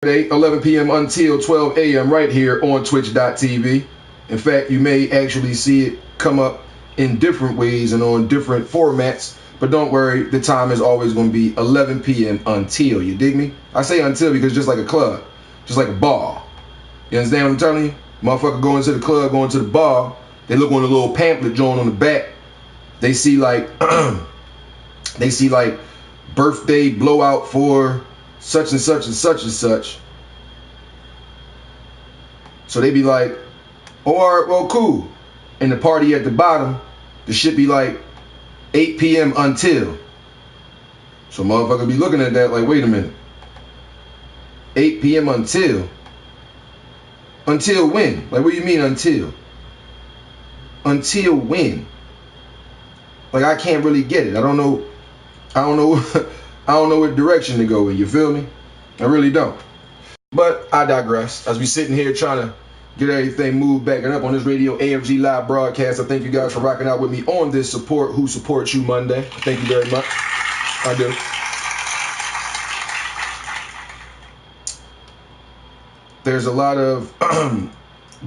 11 p.m. until 12 a.m. right here on twitch.tv. In fact, you may actually see it come up in different ways and on different formats, but don't worry, the time is always going to be 11 p.m. until. You dig me? I say until because just like a club, just like a bar. You understand what I'm telling you? Motherfucker going to the club, going to the bar, they look on the little pamphlet joint on the back. They see like birthday blowout for such and such and such and such. So they be like, all right, well, cool. And the party at the bottom, the shit be like 8 p.m. until. So motherfucker be looking at that like, wait a minute. 8 p.m. until? Until when? Like, what do you mean until? Until when? Like, I can't really get it. I don't know I don't know what direction to go in, you feel me? I really don't. But I digress. As we sitting here trying to get everything moved back and up on this radio AFG live broadcast, I thank you guys for rocking out with me on this Support Who Supports You Monday. Thank you very much. I do. There's a lot of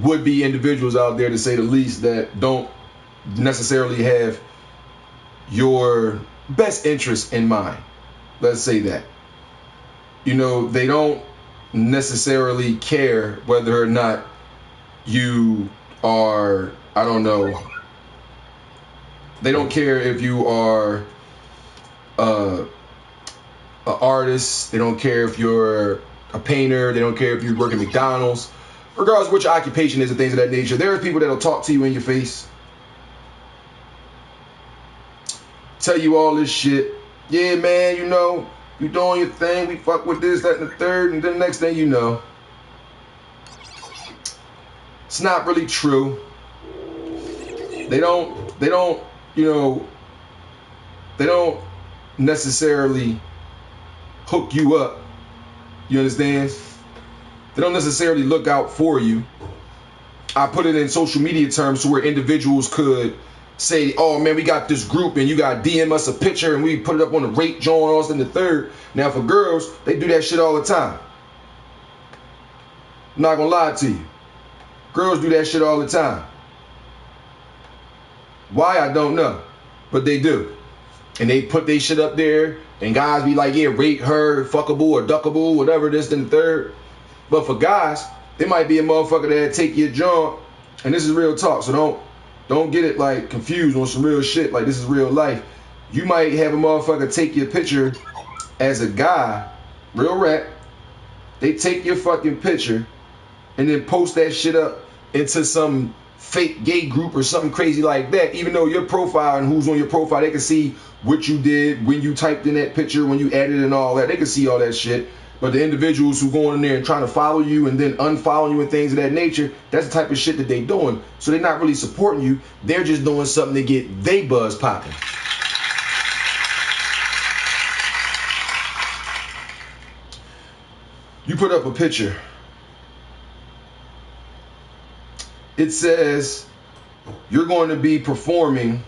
would-be individuals out there, to say the least, that don't necessarily have your best interest in mind. Let's say that. You know, they don't necessarily care whether or not you are, I don't know, they don't care if you are an artist, they don't care if you're a painter, they don't care if you work at McDonald's, regardless of what your occupation is and things of that nature. There are people that'll talk to you in your face, tell you all this shit. Yeah, man, you know, you doing your thing, we fuck with this, that, and the third, and then the next thing you know, it's not really true. They don't, you know, they don't necessarily hook you up. You understand? They don't necessarily look out for you. I put it in social media terms to where individuals could say, oh man, we got this group and you got DM us a picture and we put it up on the rate joint, all this and the third. Now for girls, they do that shit all the time. I'm not gonna lie to you. Girls do that shit all the time. Why, I don't know, but they do. And they put their shit up there and guys be like, yeah, rate her, fuckable or duckable, whatever this and the third. But for guys, there might be a motherfucker that take your joint, and this is real talk, so don't get it like confused on some real shit. Like, this is real life. You might have a motherfucker take your picture as a guy, real rap. They take your fucking picture and then post that shit up into some fake gay group or something crazy like that. Even though your profile and who's on your profile, they can see what you did when you typed in that picture, when you added and all that. They can see all that shit. But the individuals who go in there and trying to follow you and then unfollow you and things of that nature, that's the type of shit that they doing. So they're not really supporting you. They're just doing something to get they buzz popping. You put up a picture. It says you're going to be performing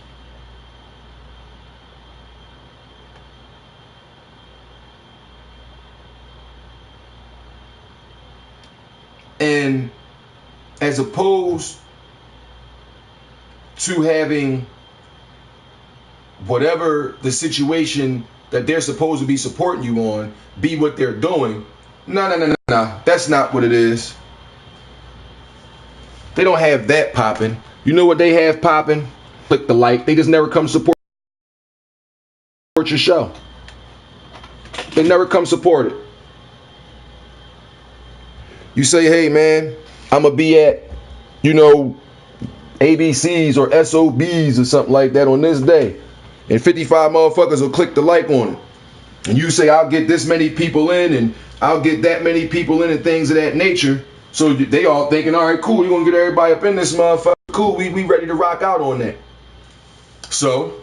and as opposed to having whatever the situation that they're supposed to be supporting you on be what they're doing, no, that's not what it is. They don't have that popping. You know what they have popping? Click the like. They just never come support your show. They never come support it. You say, hey man, I'm going to be at, you know, ABCs or SOBs or something like that on this day. And 55 motherfuckers will click the like on it. And you say, I'll get this many people in and I'll get that many people in and things of that nature. So they all thinking, all right, cool, you're going to get everybody up in this motherfucker. Cool, we ready to rock out on that. So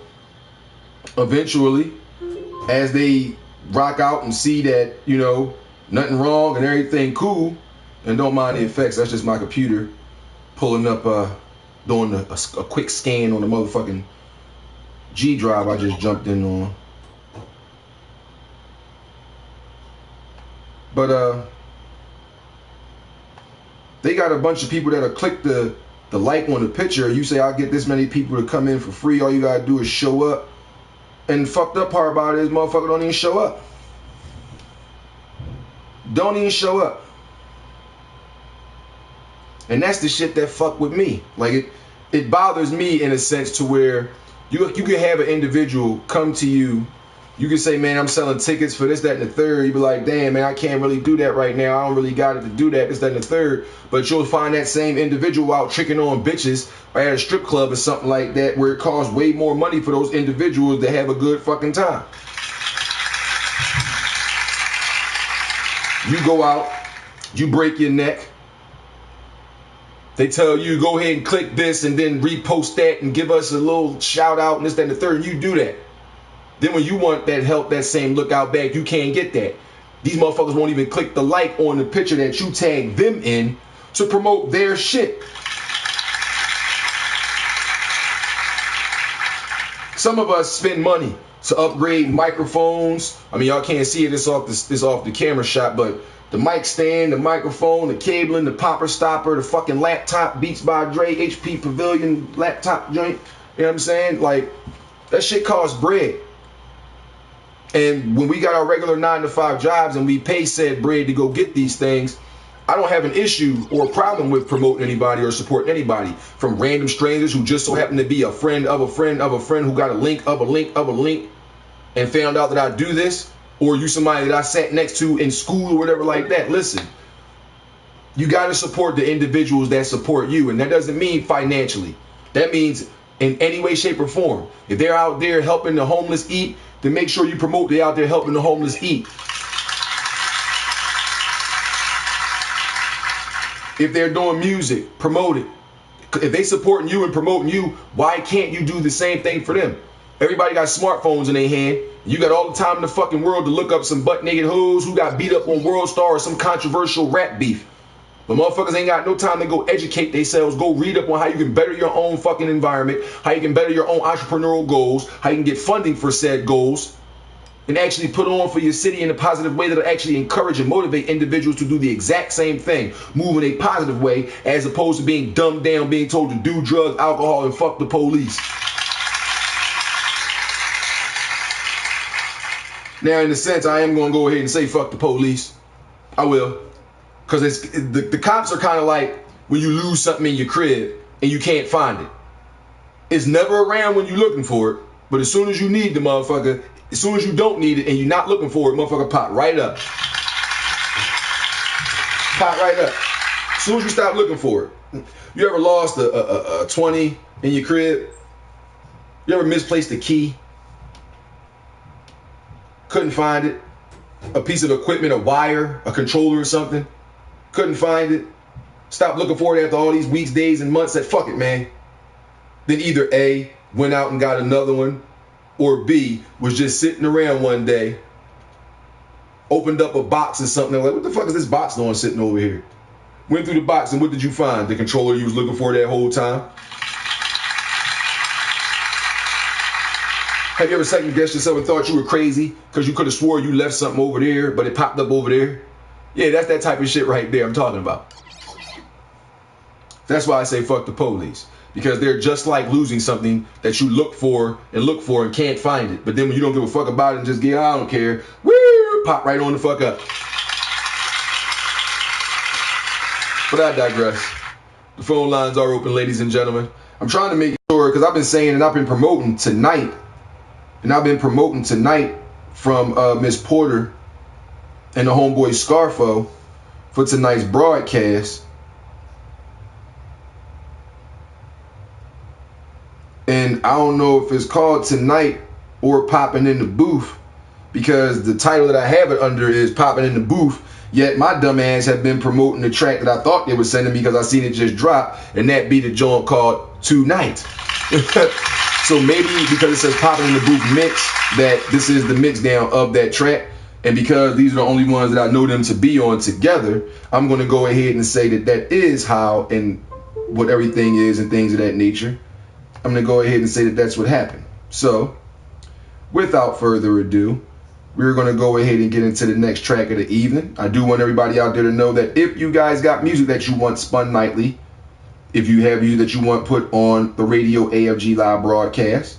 eventually, as they rock out and see that, you know, nothing wrong and everything cool, and don't mind the effects, that's just my computer pulling up, doing a quick scan on the motherfucking G drive I just jumped in on. But They got a bunch of people that'll click the like on the picture. You say, I'll get this many people to come in for free. All you gotta do is show up. And the fucked up part about it is motherfucker don't even show up. Don't even show up. And that's the shit that fuck with me. Like it bothers me in a sense to where you can have an individual come to you. You can say, man, I'm selling tickets for this, that, and the third. You be like, damn, man, I can't really do that right now. I don't really got it to do that, this, that, and the third. But you'll find that same individual out tricking on bitches or at a strip club or something like that where it costs way more money for those individuals to have a good fucking time. You go out, you break your neck. They tell you, go ahead and click this and then repost that and give us a little shout out and this, that, and the third. And you do that. Then when you want that help, that same lookout bag, you can't get that. These motherfuckers won't even click the like on the picture that you tag them in to promote their shit. Some of us spend money to upgrade microphones. I mean, y'all can't see it. It's off the camera shot, but the mic stand, the microphone, the cabling, the popper stopper, the fucking laptop, Beats by Dre, HP Pavilion laptop joint. You know what I'm saying? Like, that shit costs bread. And when we got our regular 9-to-5 jobs and we pay said bread to go get these things, I don't have an issue or a problem with promoting anybody or supporting anybody, from random strangers who just so happen to be a friend of a friend of a friend who got a link of a link of a link and found out that I do this, or you somebody that I sat next to in school or whatever like that. Listen, you got to support the individuals that support you, and that doesn't mean financially. That means in any way, shape, or form. If they're out there helping the homeless eat, then make sure you promote they're out there helping the homeless eat. If they're doing music, promote it. If they supporting you and promoting you, why can't you do the same thing for them? Everybody got smartphones in their hand. You got all the time in the fucking world to look up some butt naked hoes who got beat up on World Star or some controversial rap beef. But motherfuckers ain't got no time to go educate themselves, go read up on how you can better your own fucking environment, how you can better your own entrepreneurial goals, how you can get funding for said goals, and actually put on for your city in a positive way that'll actually encourage and motivate individuals to do the exact same thing, move in a positive way, as opposed to being dumbed down, being told to do drugs, alcohol, and fuck the police. Now, in a sense, I am going to go ahead and say fuck the police. I will. Because the cops are kind of like when you lose something in your crib and you can't find it. It's never around when you're looking for it, but as soon as you need the motherfucker, as soon as you don't need it and you're not looking for it, motherfucker pop right up. Pop right up. As soon as you stop looking for it. You ever lost a 20 in your crib? You ever misplaced a key? Couldn't find it? A piece of equipment, a wire, a controller or something? Couldn't find it? Stopped looking for it after all these weeks, days, and months. Said, fuck it, man. Then either A, went out and got another one, or B, was just sitting around one day, opened up a box or something. Like, what the fuck is this box doing sitting over here? Went through the box, and what did you find? The controller you was looking for that whole time? Have you ever second guessed yourself and thought you were crazy because you could have swore you left something over there, but it popped up over there? Yeah, that's that type of shit right there I'm talking about. That's why I say fuck the police. Because they're just like losing something that you look for and can't find it. But then when you don't give a fuck about it and just get, I don't care, woo, pop right on the fuck up. But I digress. The phone lines are open, ladies and gentlemen. I'm trying to make sure, because I've been saying and I've been promoting tonight. And I've been promoting tonight from Miss Porter and the homeboy Scarfo for tonight's broadcast. And I don't know if it's called Tonight or Popping in the Booth, because the title that I have it under is Popping in the Booth. Yet my dumb ass have been promoting the track that I thought they were sending me because I seen it just drop, and that be the joint called Tonight. So maybe because it says Popping in the Booth mix, that this is the mix down of that track. And because these are the only ones that I know them to be on together, I'm going to go ahead and say that that is how and what everything is and things of that nature. I'm going to go ahead and say that that's what happened. So, without further ado, we're going to go ahead and get into the next track of the evening. I do want everybody out there to know that if you guys got music that you want spun nightly, if you have music that you want put on the radio AFG live broadcast,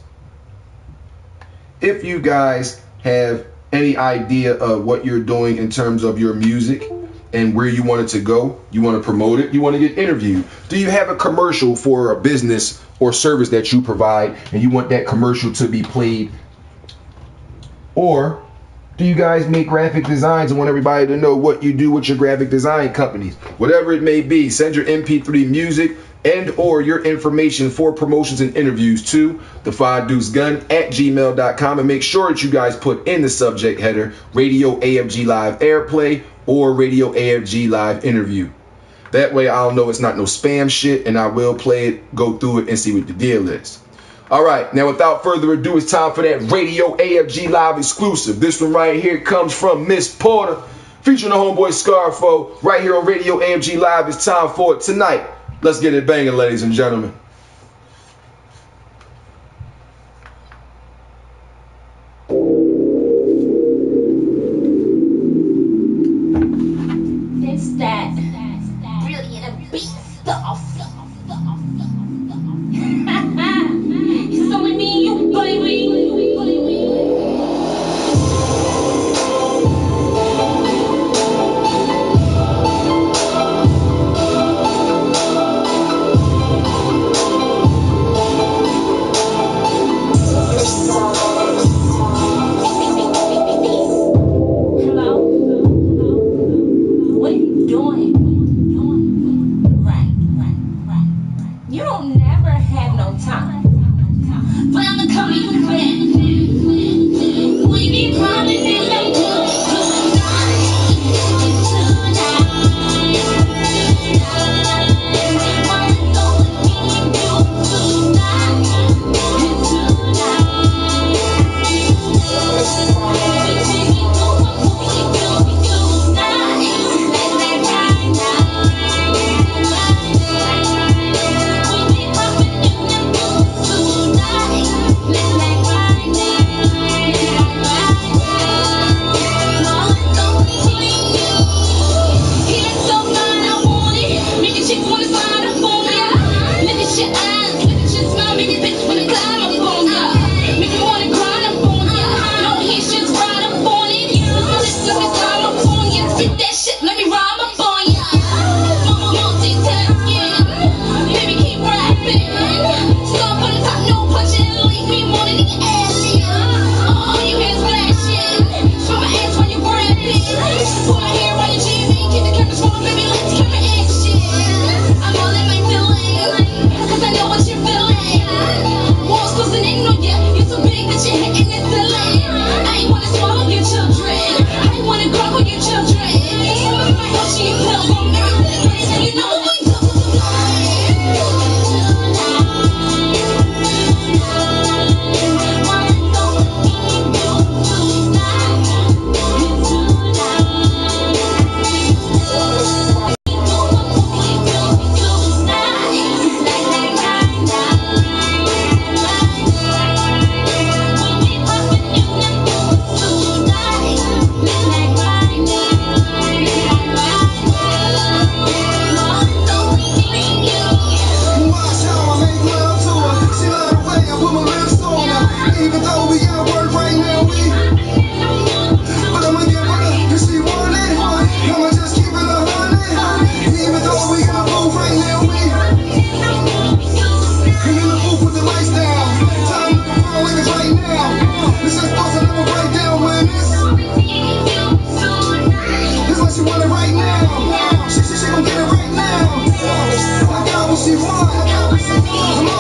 if you guys have any idea of what you're doing in terms of your music and where you want it to go, you want to promote it, you want to get interviewed, do you have a commercial for a business or service that you provide and you want that commercial to be played? Or do you guys make graphic designs and want everybody to know what you do with your graphic design companies? Whatever it may be, send your MP3 music and or your information for promotions and interviews to the5deucegun@gmail.com, and make sure that you guys put in the subject header Radio AFG Live Airplay or Radio AFG Live Interview. That way I'll know it's not no spam shit, and I will play it, go through it, and see what the deal is. All right, now without further ado, it's time for that Radio AFG Live exclusive. This one right here comes from Miss Porter, featuring the homeboy Scarfo, right here on Radio AFG Live. It's time for it tonight. Let's get it banging, ladies and gentlemen. It's that brilliant beat stuff. It's only me and you, baby. She won.